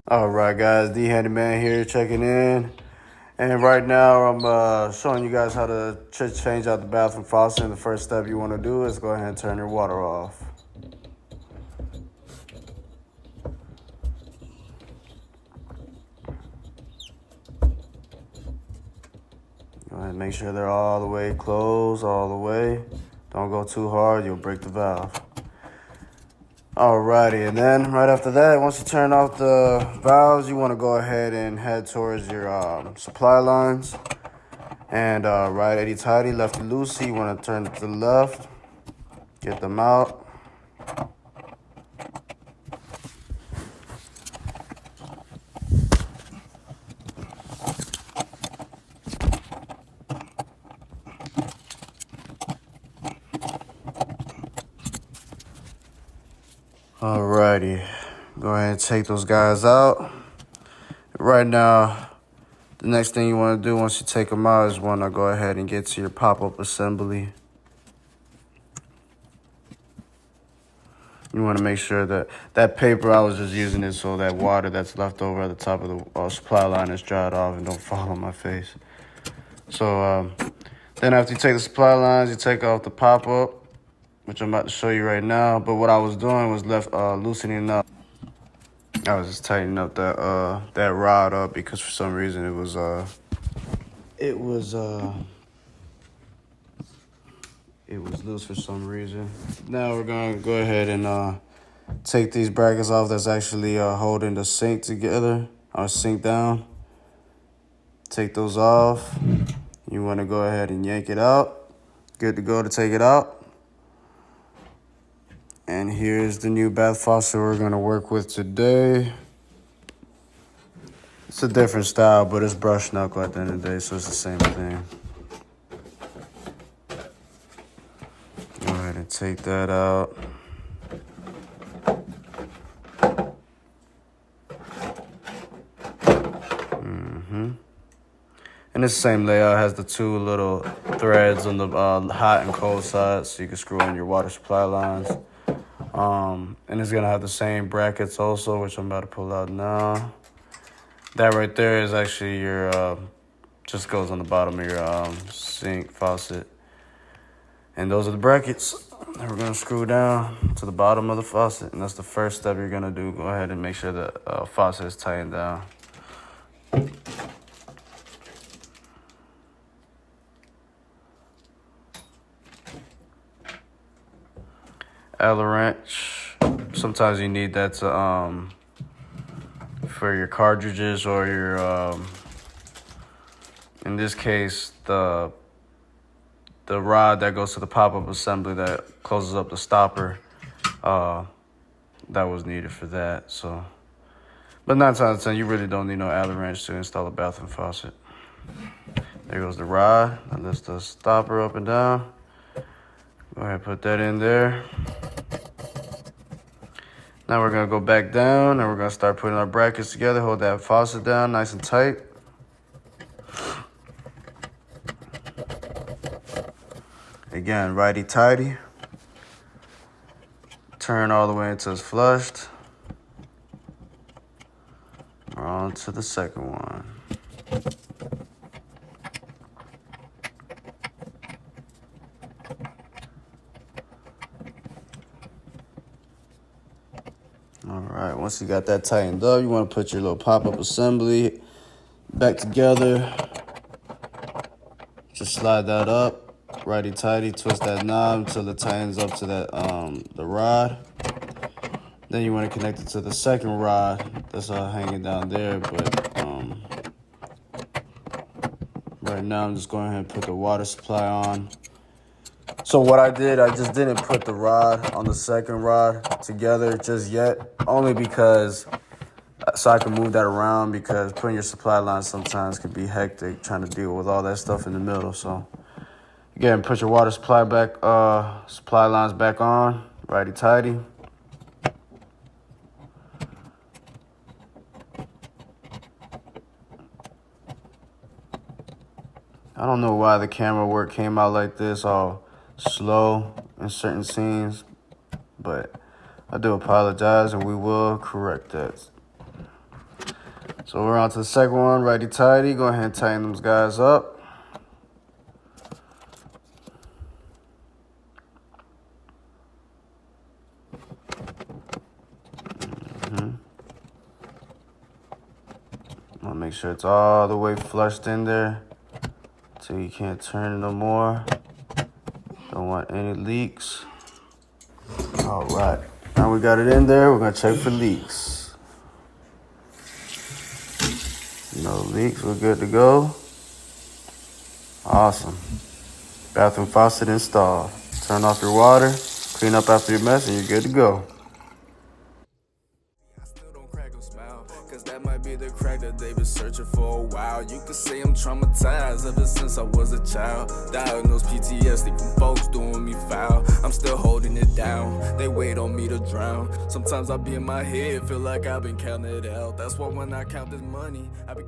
All right, guys, D Handyman here checking in. And right now, I'm showing you guys how to change out the bathroom faucet. And the first step you want to do is go ahead and turn your water off. Go ahead and make sure they're all the way closed, all the way. Don't go too hard, you'll break the valve. Alrighty, and then right after that, once you turn off the valves, you want to go ahead and head towards your supply lines. And right righty-tighty, lefty-loosey, you want to turn it to the left, get them out. Alrighty, go ahead and take those guys out. Right now, the next thing you want to do once you take them out is want to go ahead and get to your pop-up assembly. You want to make sure that that paper, I was just using it so that water that's left over at the top of the supply line is dried off and don't fall on my face. So then after you take the supply lines, you take off the pop-up, which I'm about to show you right now. But what I was doing was loosening up. I was just tightening up that rod up because for some reason it was loose for some reason. Now we're gonna go ahead and take these brackets off that's actually holding the sink together, or sink down. Take those off. You want to go ahead and yank it out. Good to go to take it out. And here's the new bath faucet we're gonna work with today. It's a different style, but it's brushed knuckle at the end of the day, so it's the same thing. Go ahead and take that out. And this same layout has the two little threads on the hot and cold side, so you can screw in your water supply lines. And it's gonna have the same brackets also, which I'm about to pull out now. That right there is actually your, just goes on the bottom of your sink faucet. And those are the brackets that we're gonna screw down to the bottom of the faucet. And that's the first step you're gonna do. Go ahead and make sure the faucet is tightened down. Allen wrench. Sometimes you need that to for your cartridges or your in this case the rod that goes to the pop-up assembly that closes up the stopper. That was needed for that. So, but 9 times out of 10, you really don't need no Allen wrench to install a bathroom faucet. There goes the rod that lifts the stopper up and down. Go ahead and put that in there. Now we're gonna go back down and we're gonna start putting our brackets together. Hold that faucet down nice and tight. Again, righty-tighty. Turn all the way until it's flushed. We're on to the second one. All right, once you got that tightened up, you want to put your little pop-up assembly back together. Just slide that up, righty-tighty, twist that knob until it tightens up to that the rod. Then you want to connect it to the second rod that's hanging down there. But right now I'm just going ahead and put the water supply on. So what I did, I just didn't put the rod on the second rod together just yet, only because so I can move that around, because putting your supply lines sometimes can be hectic trying to deal with all that stuff in the middle. So again, put your water supply lines back on, righty-tighty. I don't know why the camera work came out like this, all slow in certain scenes, but I do apologize and we will correct that. So we're on to the second one, righty tighty. Go ahead and tighten those guys up. I'll make sure it's all the way flushed in there till you can't turn it no more. Don't want any leaks. All right, now we got it in there. We're gonna check for leaks. No leaks, we're good to go. Awesome. Bathroom faucet installed. Turn off your water, clean up after your mess, and you're good to go. Cause that might be the crack that they've been searching for a while. You could say I'm traumatized ever since I was a child. Diagnosed PTSD from folks doing me foul. I'm still holding it down, they wait on me to drown. Sometimes I be in my head, feel like I've been counted out. That's why when I count this money, I be